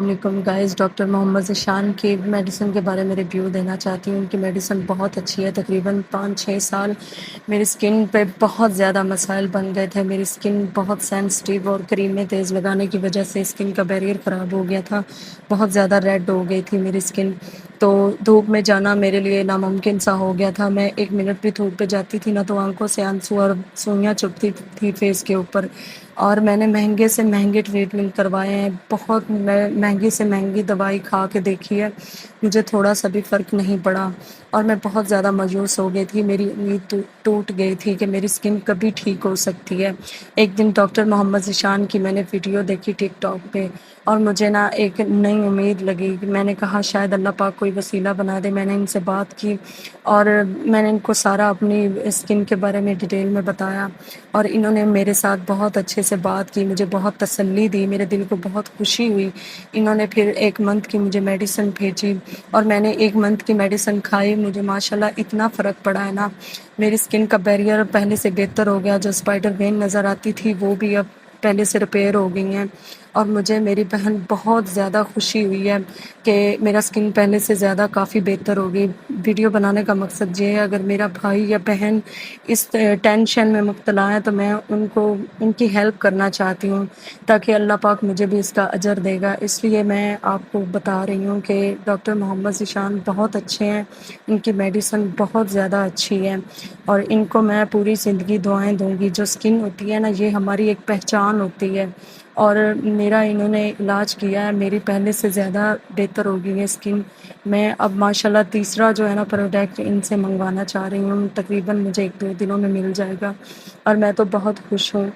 علیکم guys, doctor محمد ذیشان کی medicine کے بارے میں ریویو دینا چاہتی ہوں۔ ان کی میڈیسن بہت اچھی ہے۔ تقریباً 5-6 سال میری سکن پہ بہت زیادہ مسائل بن گئے تھے۔ میری سکن بہت سینسٹیو اور کریمیں تیز لگانے کی وجہ سے سکن کا بیریئر خراب ہو گیا تھا۔ بہت زیادہ ریڈ ہو گئی تھی میری سکن، تو دھوپ میں جانا میرے لیے ناممکن سا ہو گیا تھا۔ میں 1 منٹ بھی دھوپ پہ جاتی تھی نا تو آنکھوں سے آنسو اور سوئیاں چبھتی تھی فیس کے اوپر۔ اور میں نے مہنگے سے مہنگے ٹریٹمنٹ کروائے ہیں، بہت مہنگی سے مہنگی دوائی کھا کے دیکھی ہے، مجھے تھوڑا سا بھی فرق نہیں پڑا اور میں بہت زیادہ مایوس ہو گئی تھی۔ میری امید ٹوٹ گئی تھی کہ میری سکن کبھی ٹھیک ہو سکتی ہے۔ ایک دن ڈاکٹر محمد ذیشان کی میں نے ویڈیو دیکھی ٹک ٹاک پہ اور مجھے نا ایک نئی امید لگی۔ میں نے کہا شاید اللہ پاک کوئی وسیلہ بنا دے۔ میں نے ان سے بات کی اور میں نے ان کو سارا اپنی سکن کے بارے میں ڈیٹیل میں بتایا اور انہوں نے میرے ساتھ بہت اچھے سے بات کی، مجھے بہت تسلی دی، میرے دل کو بہت خوشی ہوئی۔ انہوں نے پھر 1 منتھ کی مجھے میڈیسن بھیجی اور میں نے 1 منتھ کی میڈیسن کھائی۔ مجھے ماشاءاللہ اتنا فرق پڑا ہے نا، میری سکن کا بیریئر پہلے سے بہتر ہو گیا۔ جو اسپائڈر وین نظر آتی تھی وہ بھی اب پہلے سے ریپیئر ہو گئی ہیں اور مجھے میری بہن بہت زیادہ خوشی ہوئی ہے کہ میرا سکن پہلے سے زیادہ کافی بہتر ہوگی۔ ویڈیو بنانے کا مقصد یہ ہے، اگر میرا بھائی یا بہن اس ٹینشن میں مبتلا ہے تو میں ان کی ہیلپ کرنا چاہتی ہوں تاکہ اللہ پاک مجھے بھی اس کا اجر دے گا۔ اس لیے میں آپ کو بتا رہی ہوں کہ ڈاکٹر محمد ذیشان بہت اچھے ہیں، ان کی میڈیسن بہت زیادہ اچھی ہے اور ان کو میں پوری زندگی دعائیں دوں گی۔ جو سکن ہوتی ہے نا، یہ ہماری ایک پہچان ہوتی ہے اور میرا انہوں نے علاج کیا ہے، میری پہلے سے زیادہ بہتر ہو گئی ہے سکن۔ میں اب ماشاءاللہ تیسرا جو ہے نا پروڈکٹ ان سے منگوانا چاہ رہی ہوں، تقریباً مجھے 1-2 دنوں میں مل جائے گا اور میں تو بہت خوش ہوں۔